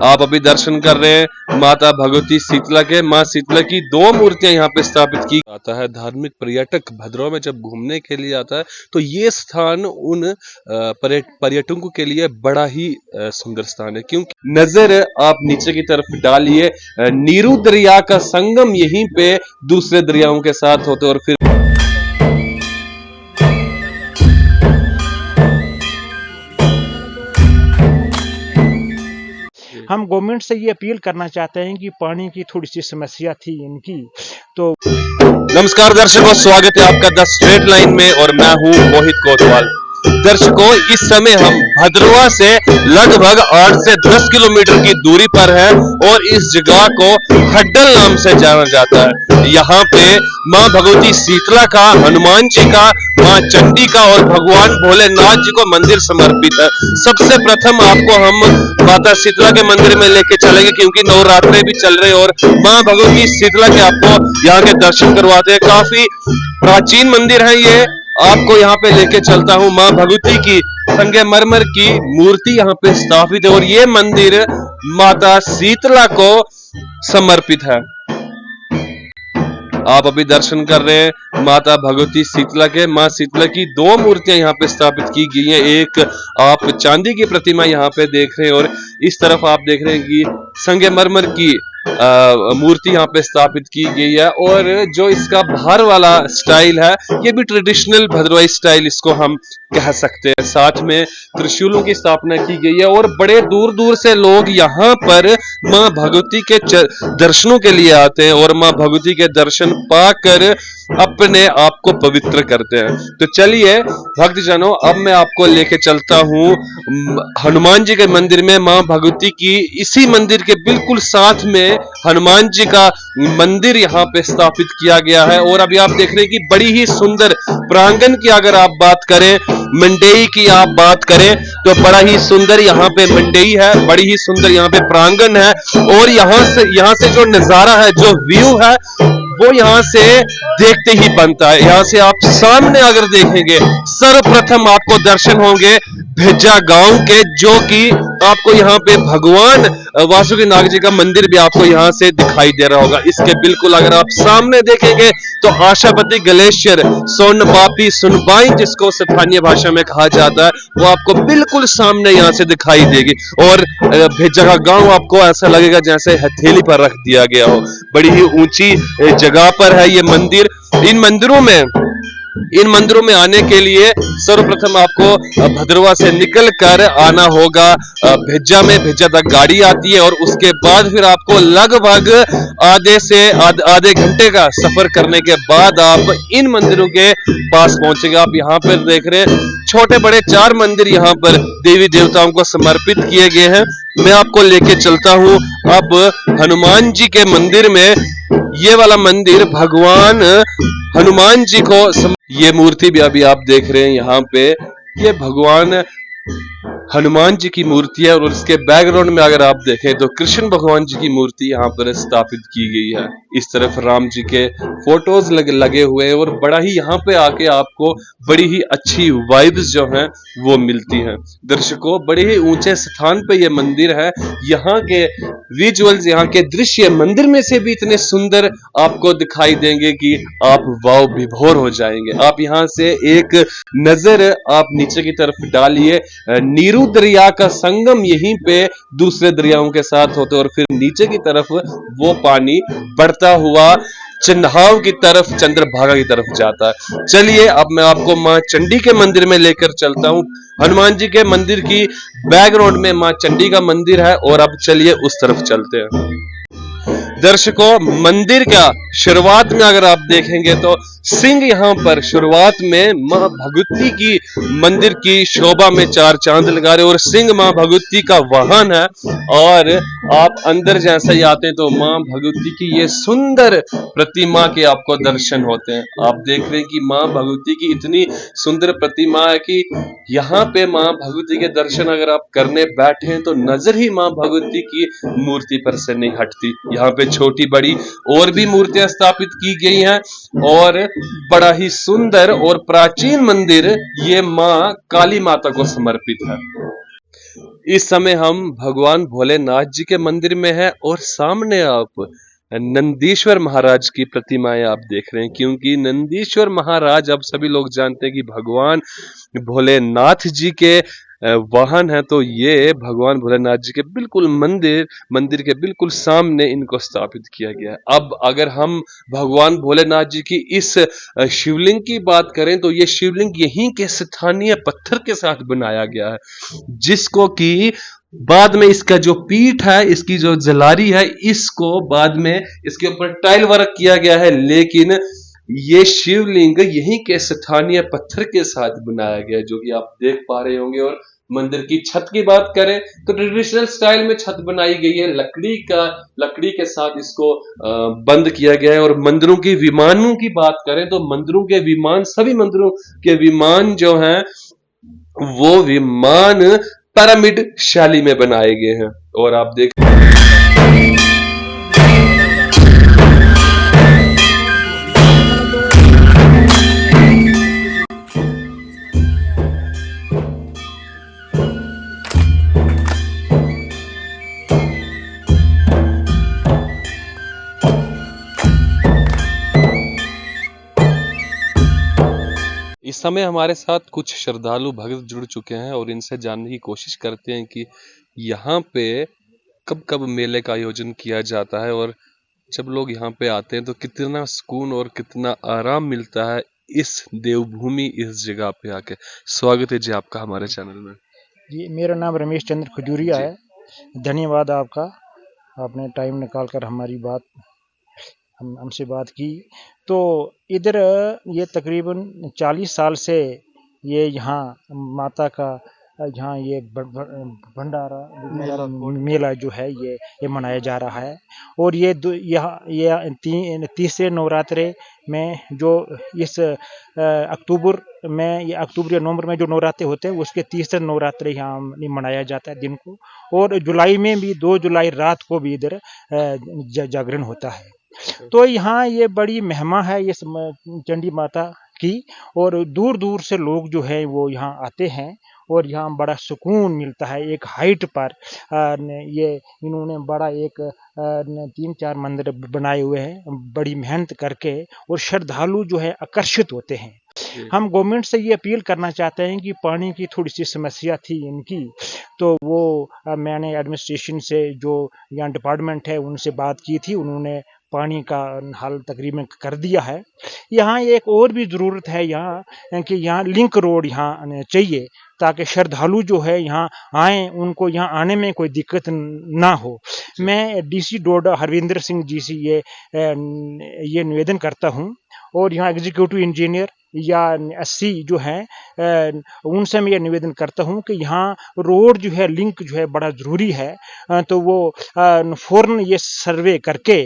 आप अभी दर्शन कर रहे हैं माता भगवती शीतला के। माँ शीतला की दो मूर्तियां यहाँ पे स्थापित की जाता है। धार्मिक पर्यटक भद्रवाह में जब घूमने के लिए आता है तो ये स्थान उन पर्यटकों के लिए बड़ा ही सुंदर स्थान है, क्योंकि नजर आप नीचे की तरफ डालिए, नीरू दरिया का संगम यहीं पे दूसरे दरियाओं के साथ होते और फिर हम गवर्नमेंट से ये अपील करना चाहते हैं कि पानी की थोड़ी सी समस्या थी इनकी। तो नमस्कार दर्शकों, स्वागत है आपका द स्ट्रेट लाइन में और मैं हूं मोहित कोतवाल। दर्शकों, इस समय हम भद्रवाह से लगभग 8 से 10 किलोमीटर की दूरी पर है और इस जगह को हड्डल नाम से जाना जाता है। यहाँ पे माँ भगवती शीतला का, हनुमान जी का, माँ चंडी का और भगवान भोलेनाथ जी को मंदिर समर्पित है। सबसे प्रथम आपको हम माता शीतला के मंदिर में लेके चलेंगे, क्योंकि नवरात्रे भी चल रहे और माँ भगवती शीतला के आपको यहाँ के दर्शन करवाते हैं। काफी प्राचीन मंदिर है ये, आपको यहाँ पे लेके चलता हूँ। माँ भगवती की संगमरमर की मूर्ति यहाँ पे स्थापित है और ये मंदिर माता शीतला को समर्पित है। आप अभी दर्शन कर रहे हैं माता भगवती शीतला के। माँ शीतला की दो मूर्तियां यहाँ पे स्थापित की गई हैं। एक आप चांदी की प्रतिमा यहाँ पे देख रहे हैं और इस तरफ आप देख रहे हैं कि संगमरमर की मूर्ति यहाँ पे स्थापित की गई है। और जो इसका बाहर वाला स्टाइल है ये भी ट्रेडिशनल भद्रवाही स्टाइल इसको हम कह सकते हैं। साथ में त्रिशूलों की स्थापना की गई है और बड़े दूर दूर से लोग यहाँ पर माँ भगवती के दर्शनों के लिए आते हैं और माँ भगवती के दर्शन पाकर अपने आप को पवित्र करते हैं। तो चलिए भक्तजनों, अब मैं आपको लेके चलता हूँ हनुमान जी के मंदिर में। माँ भगवती की इसी मंदिर के बिल्कुल साथ में हनुमान जी का मंदिर यहाँ पे स्थापित किया गया है। और अभी आप देख रहे हैं कि बड़ी ही सुंदर प्रांगण की अगर आप बात करें, मंडई की आप बात करें तो बड़ा ही सुंदर यहाँ पे मंडई है, बड़ी ही सुंदर यहाँ पे प्रांगण है। और यहाँ से जो नजारा है, जो व्यू है, वो यहाँ से देखते ही बनता है। यहाँ से आप सामने अगर देखेंगे, सर्वप्रथम आपको दर्शन होंगे भेजा गांव के, जो कि आपको यहाँ पे भगवान वासुकी नाग जी का मंदिर भी आपको यहाँ से दिखाई दे रहा होगा। इसके बिल्कुल अगर आप सामने देखेंगे तो आशापति ग्लेशियर, सोनपापी सुनबाई जिसको स्थानीय भाषा में कहा जाता है, वो आपको बिल्कुल सामने यहाँ से दिखाई देगी। और भेजा का गांव आपको ऐसा लगेगा जैसे हथेली पर रख दिया गया हो। बड़ी ही ऊंची जगह पर है ये मंदिर। इन मंदिरों में आने के लिए सर्वप्रथम आपको भद्रवाह से निकल कर आना होगा भेजा में। भेजा तक गाड़ी आती है और उसके बाद फिर आपको लगभग आधे घंटे का सफर करने के बाद आप इन मंदिरों के पास पहुंचेंगे। आप यहाँ पर देख रहे हैं छोटे बड़े 4 मंदिर यहाँ पर देवी देवताओं को समर्पित किए गए हैं। मैं आपको लेके चलता हूँ अब हनुमान जी के मंदिर में। ये वाला मंदिर भगवान हनुमान जी को ये मूर्ति भी अभी आप देख रहे हैं यहाँ पे, ये भगवान हनुमान जी की मूर्ति है। और उसके बैकग्राउंड में अगर आप देखें तो कृष्ण भगवान जी की मूर्ति यहाँ पर स्थापित की गई है। इस तरफ राम जी के फोटोज लगे हुए हैं और बड़ा ही यहाँ पे आके आपको बड़ी ही अच्छी वाइब्स जो हैं वो मिलती हैं। दर्शकों, बड़े ही ऊंचे स्थान पे ये मंदिर है। यहाँ के विजुअल्स, यहाँ के दृश्य मंदिर में से भी इतने सुंदर आपको दिखाई देंगे कि आप वाव विभोर हो जाएंगे। आप यहाँ से एक नजर आप नीचे की तरफ डालिए, नीरू दरिया का संगम यहीं पे दूसरे दरियाओं के साथ होते और फिर नीचे की तरफ वो पानी बढ़ता हुआ चंद्रभागा की तरफ, चंद्रभागा की तरफ जाता है। चलिए अब मैं आपको माँ चंडी के मंदिर में लेकर चलता हूँ। हनुमान जी के मंदिर की बैकग्राउंड में माँ चंडी का मंदिर है और अब चलिए उस तरफ चलते हैं। दर्शकों, मंदिर का शुरुआत में अगर आप देखेंगे तो सिंह यहाँ पर शुरुआत में माँ भगवती की मंदिर की शोभा में 4 चांद लगा रहे और सिंह माँ भगवती का वाहन है। और आप अंदर जैसे ही आते हैं तो माँ भगवती की ये सुंदर प्रतिमा के आपको दर्शन होते हैं। आप देख रहे हैं कि माँ भगवती की इतनी सुंदर प्रतिमा है कि यहाँ पे माँ भगवती के दर्शन अगर आप करने बैठे हैं तो नजर ही माँ भगवती की मूर्ति पर से नहीं हटती। यहाँ पे छोटी बड़ी और भी मूर्तियां स्थापित की गई हैं और बड़ा ही सुंदर और प्राचीन मंदिर ये माँ काली माता को समर्पित है। इस समय हम भगवान भोलेनाथ जी के मंदिर में हैं और सामने आप नंदीश्वर महाराज की प्रतिमाएं आप देख रहे हैं, क्योंकि नंदीश्वर महाराज अब सभी लोग जानते हैं कि भगवान भोलेनाथ जी के वाहन है। तो ये भगवान भोलेनाथ जी के बिल्कुल मंदिर के बिल्कुल सामने इनको स्थापित किया गया है। अब अगर हम भगवान भोलेनाथ जी की इस शिवलिंग की बात करें तो ये शिवलिंग यहीं के स्थानीय पत्थर के साथ बनाया गया है, जिसको कि बाद में इसका जो पीठ है, इसकी जो जलारी है, इसको बाद में इसके ऊपर टाइल वर्क किया गया है, लेकिन ये शिवलिंग यहीं के स्थानीय पत्थर के साथ बनाया गया है, जो कि आप देख पा रहे होंगे। और मंदिर की छत की बात करें तो ट्रेडिशनल स्टाइल में छत बनाई गई है, लकड़ी के साथ इसको बंद किया गया है। और मंदिरों की विमानों की बात करें तो मंदिरों के विमान, सभी मंदिरों के विमान जो हैं वो विमान पिरामिड शैली में बनाए गए हैं। और आप देख इस समय हमारे साथ कुछ श्रद्धालु भक्त जुड़ चुके हैं और इनसे जानने की कोशिश करते हैं कि यहाँ पे कब कब मेले का आयोजन किया जाता है और जब लोग यहाँ पे आते हैं तो कितना सुकून और कितना आराम मिलता है इस देवभूमि, इस जगह पे आके। स्वागत है जी आपका हमारे चैनल में। जी, मेरा नाम रमेश चंद्र खजूरिया है। धन्यवाद आपका, आपने टाइम निकाल कर हमारी बात हमसे बात की। तो इधर ये तकरीबन 40 साल से ये यहाँ माता का यहाँ ये भंडारा मेला जो है ये मनाया जा रहा है। और ये ये तीसरे नवरात्रे में जो इस अक्टूबर में, ये अक्टूबर या नवंबर में जो नवरात्रे होते हैं उसके तीसरे नवरात्रे यहाँ मनाया जाता है दिन को। और जुलाई में भी 2 जुलाई रात को भी इधर जागरण होता है। तो यहाँ ये बड़ी महिमा है ये चंडी माता की, और दूर दूर से लोग जो है वो यहाँ आते हैं और यहाँ बड़ा सुकून मिलता है। एक हाइट पर ये इन्होंने बड़ा एक 3-4 मंदिर बनाए हुए हैं बड़ी मेहनत करके, और श्रद्धालु जो है आकर्षित होते हैं। हम गवर्नमेंट से ये अपील करना चाहते हैं कि पानी की थोड़ी सी समस्या थी इनकी, तो वो मैंने एडमिनिस्ट्रेशन से जो यहाँ डिपार्टमेंट है उनसे बात की थी, उन्होंने पानी का हल तकरीबन कर दिया है। यहाँ एक और भी ज़रूरत है यहाँ कि यहाँ लिंक रोड यहाँ चाहिए, ताकि श्रद्धालु जो है यहाँ आएँ, उनको यहाँ आने में कोई दिक्कत ना हो। मैं डीसी डोडा हरविंदर सिंह जी से ये निवेदन करता हूँ, और यहाँ एग्जीक्यूटिव इंजीनियर या एससी जो हैं उनसे मैं ये निवेदन करता हूँ कि यहाँ रोड जो है, लिंक जो है बड़ा ज़रूरी है। तो वो फ़ौरन ये सर्वे करके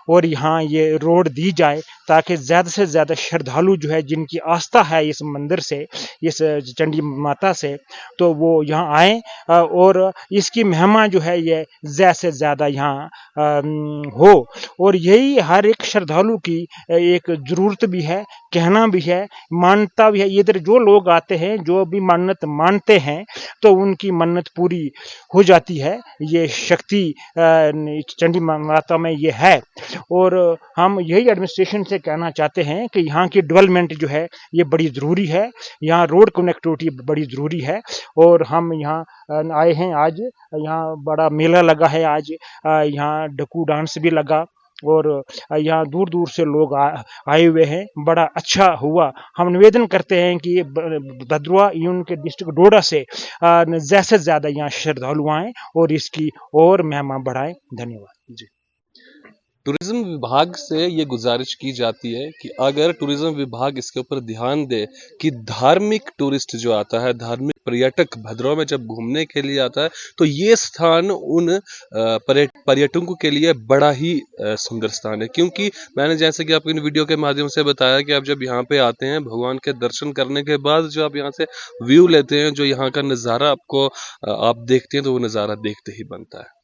और यहाँ ये रोड दी जाए, ताकि ज़्यादा से ज़्यादा श्रद्धालु जो है जिनकी आस्था है इस मंदिर से, इस चंडी माता से, तो वो यहाँ आएँ और इसकी महिमा जो है ये ज़्यादा से ज़्यादा यहाँ हो। और यही हर एक श्रद्धालु की एक ज़रूरत भी है, कहना भी है, मानता भी है। इधर जो लोग आते हैं, जो भी मन्नत मानते हैं, तो उनकी मन्नत पूरी हो जाती है। ये शक्ति चंडी माता में ये है। और हम यही एडमिनिस्ट्रेशन से कहना चाहते हैं कि यहाँ की डेवलपमेंट जो है ये बड़ी ज़रूरी है, यहाँ रोड कनेक्टिविटी बड़ी ज़रूरी है। और हम यहाँ आए हैं, आज यहाँ बड़ा मेला लगा है, आज यहाँ डक्कू डांस भी लगा, और यहाँ दूर दूर से लोग आए हुए हैं, बड़ा अच्छा हुआ। हम निवेदन करते हैं कि भद्रवाह यूनियन के डिस्ट्रिक्ट डोडा से ज़्यादा से ज़्यादा यहाँ श्रद्धालु आएँ और इसकी और महिमा बढ़ाएं। धन्यवाद जी। टूरिज्म विभाग से ये गुजारिश की जाती है कि अगर टूरिज्म विभाग इसके ऊपर ध्यान दे कि धार्मिक टूरिस्ट जो आता है, धार्मिक पर्यटक भद्रवाह में जब घूमने के लिए आता है, तो ये स्थान उन पर्यटकों के लिए बड़ा ही सुंदर स्थान है। क्योंकि मैंने जैसे कि आपको इन वीडियो के माध्यम से बताया कि आप जब यहाँ पे आते हैं, भगवान के दर्शन करने के बाद जो आप यहाँ से व्यू लेते हैं, जो यहाँ का नज़ारा आपको आप देखते हैं, तो वो नज़ारा देखते ही बनता है।